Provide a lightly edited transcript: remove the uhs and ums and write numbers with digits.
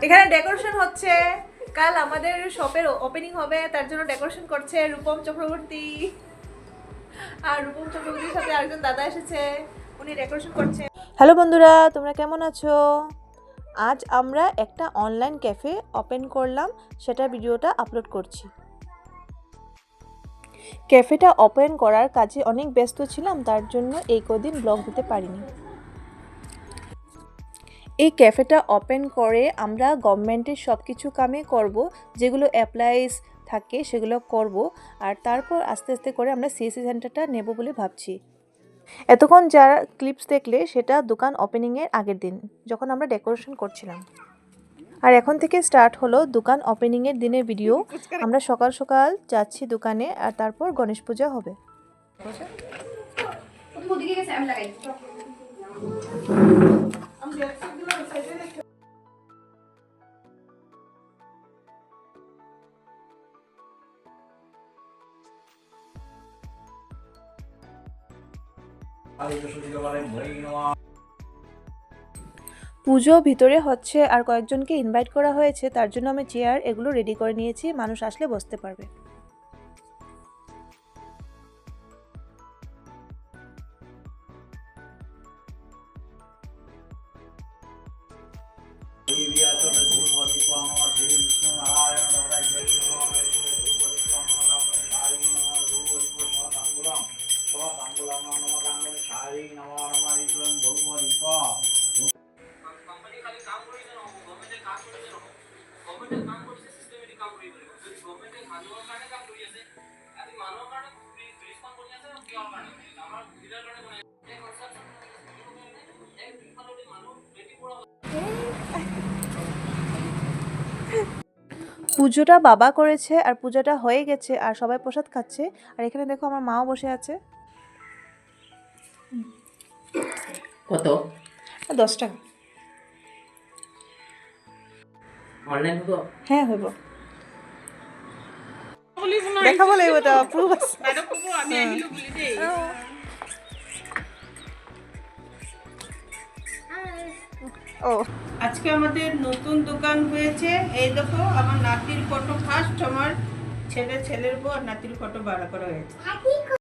এখানে ডেকোরেশন হচ্ছে, কাল আমাদের শপের ওপেনিং হবে, তার জন্য ডেকোরেশন করছে রূপম চক্রবর্তী। আর রূপম চক্রবর্তীর সাথে আরেকজন দাদা এসেছে, উনি ডেকোরেশন করছে। হ্যালো বন্ধুরা, তোমরা কেমন আছো? আজ আমরা একটা অনলাইন ক্যাফে ওপেন করলাম, সেটা ভিডিওটা আপলোড করছি। ক্যাফেটা ওপেন করার কাজে অনেক ব্যস্ত ছিলাম, তার জন্য এই কদিন ব্লগ দিতে পারিনি। এই ক্যাফেটা ওপেন করে আমরা গভর্নমেন্টের সব কিছু কামে করব, যেগুলো অ্যাপ্লাইজ থাকে সেগুলো করব, আর তারপর আস্তে আস্তে করে আমরা সিএসসি সেন্টারটা নেব বলে ভাবছি। এতক্ষণ যারা ক্লিপস দেখলে সেটা দোকান ওপেনিংয়ের আগের দিন, যখন আমরা ডেকোরেশন করছিলাম। আর এখন থেকে স্টার্ট হলো দোকান ওপেনিংয়ের দিনের ভিডিও। আমরা সকাল সকাল যাচ্ছি দোকানে, আর তারপর গণেশ পূজা হবে। পুজো ভিতরে হচ্ছে, আর কয়েকজনকে ইনভাইট করা হয়েছে, তার জন্য আমি চেয়ার এগুলো রেডি করে নিয়েছি, মানুষ আসলে বসতে পারবে। পুজোটা বাবা করেছে, আর পূজাটা হয়ে গেছে, আর সবাই প্রসাদ খাচ্ছে। আর এখানে দেখো আমার মাও বসে আছে। কত? 10 টাকা। অনলাইন হবো? হ্যাঁ হইব, দেখাবো লাগব, এটা প্রুফ আছে। ও আজকে আমাদের নতুন দোকান হয়েছে। এই দেখো আমার নাতির ফটো, ফার্স্ট আমার ছেলের বউ আর নাতির ফটো বার করা হয়েছে।